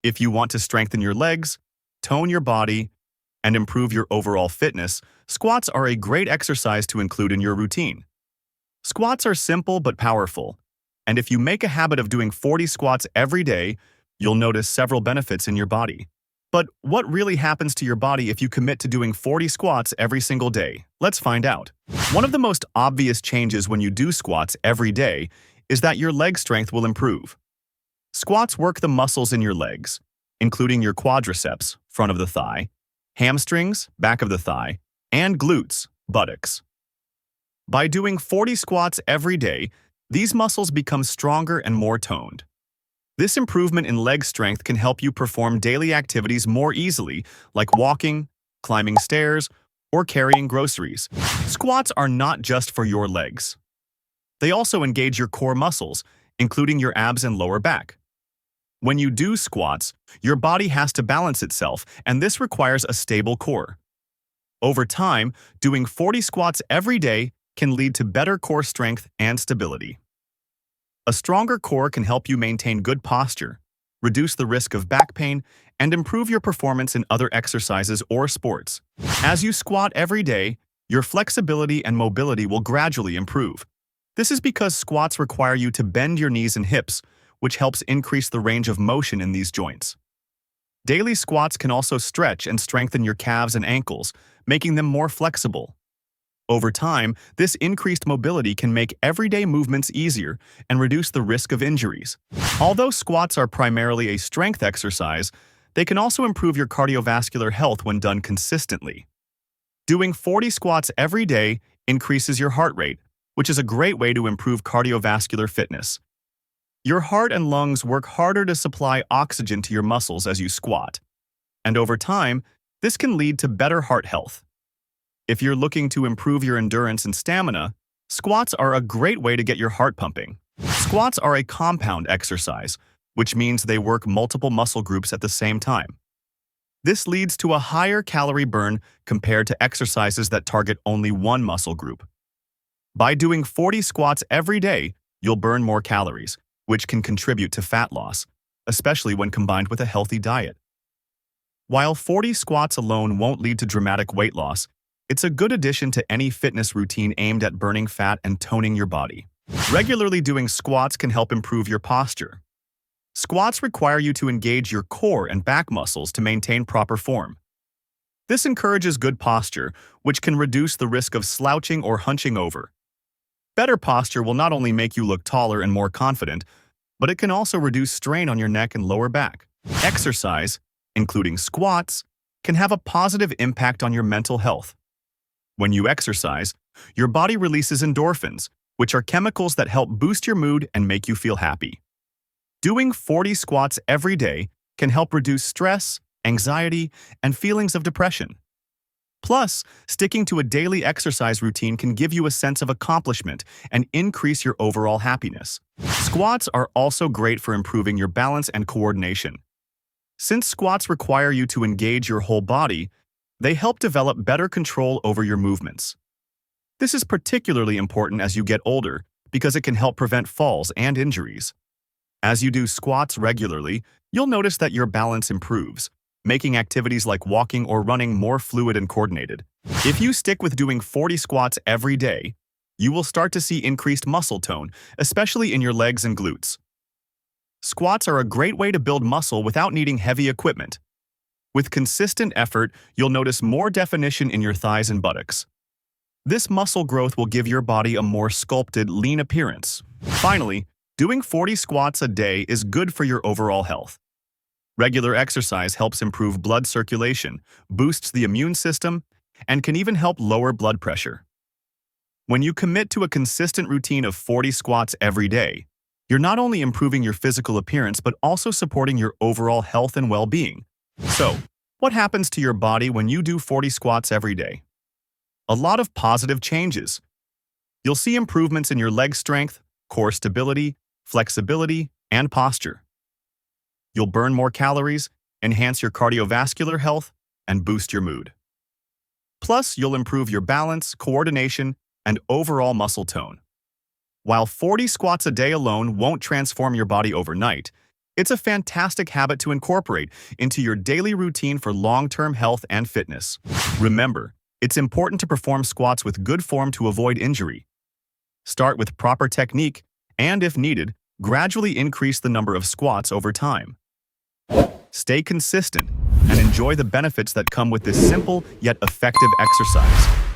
If you want to strengthen your legs, tone your body, and improve your overall fitness, squats are a great exercise to include in your routine. Squats are simple but powerful, and if you make a habit of doing 40 squats every day, you'll notice several benefits in your body. But what really happens to your body if you commit to doing 40 squats every single day? Let's find out. One of the most obvious changes when you do squats every day is that your leg strength will improve. Squats work the muscles in your legs, including your quadriceps, front of the thigh, hamstrings, back of the thigh, and glutes, buttocks. By doing 40 squats every day, these muscles become stronger and more toned. This improvement in leg strength can help you perform daily activities more easily, like walking, climbing stairs, or carrying groceries. Squats are not just for your legs. They also engage your core muscles, including your abs and lower back. When you do squats, your body has to balance itself, and this requires a stable core. Over time, doing 40 squats every day can lead to better core strength and stability. A stronger core can help you maintain good posture, reduce the risk of back pain, and improve your performance in other exercises or sports. As you squat every day, your flexibility and mobility will gradually improve. This is because squats require you to bend your knees and hips, which helps increase the range of motion in these joints. Daily squats can also stretch and strengthen your calves and ankles, making them more flexible. Over time, this increased mobility can make everyday movements easier and reduce the risk of injuries. Although squats are primarily a strength exercise, they can also improve your cardiovascular health when done consistently. Doing 40 squats every day increases your heart rate, which is a great way to improve cardiovascular fitness. Your heart and lungs work harder to supply oxygen to your muscles as you squat, and over time, this can lead to better heart health. If you're looking to improve your endurance and stamina, squats are a great way to get your heart pumping. Squats are a compound exercise, which means they work multiple muscle groups at the same time. This leads to a higher calorie burn compared to exercises that target only one muscle group. By doing 40 squats every day, you'll burn more calories, which can contribute to fat loss, especially when combined with a healthy diet. While 40 squats alone won't lead to dramatic weight loss, it's a good addition to any fitness routine aimed at burning fat and toning your body. Regularly doing squats can help improve your posture. Squats require you to engage your core and back muscles to maintain proper form. This encourages good posture, which can reduce the risk of slouching or hunching over. Better posture will not only make you look taller and more confident, but it can also reduce strain on your neck and lower back. Exercise, including squats, can have a positive impact on your mental health. When you exercise, your body releases endorphins, which are chemicals that help boost your mood and make you feel happy. Doing 40 squats every day can help reduce stress, anxiety, and feelings of depression. Plus, sticking to a daily exercise routine can give you a sense of accomplishment and increase your overall happiness. Squats are also great for improving your balance and coordination. Since squats require you to engage your whole body, they help develop better control over your movements. This is particularly important as you get older because it can help prevent falls and injuries. As you do squats regularly, you'll notice that your balance improves, making activities like walking or running more fluid and coordinated. If you stick with doing 40 squats every day, you will start to see increased muscle tone, especially in your legs and glutes. Squats are a great way to build muscle without needing heavy equipment. With consistent effort, you'll notice more definition in your thighs and buttocks. This muscle growth will give your body a more sculpted, lean appearance. Finally, doing 40 squats a day is good for your overall health. Regular exercise helps improve blood circulation, boosts the immune system, and can even help lower blood pressure. When you commit to a consistent routine of 40 squats every day, you're not only improving your physical appearance but also supporting your overall health and well-being. So, what happens to your body when you do 40 squats every day? A lot of positive changes. You'll see improvements in your leg strength, core stability, flexibility, and posture. You'll burn more calories, enhance your cardiovascular health, and boost your mood. Plus, you'll improve your balance, coordination, and overall muscle tone. While 40 squats a day alone won't transform your body overnight, It's a fantastic habit to incorporate into your daily routine for long-term health and fitness. Remember, it's important to perform squats with good form to avoid injury. Start with proper technique, and if needed, gradually increase the number of squats over time. Stay consistent and enjoy the benefits that come with this simple yet effective exercise.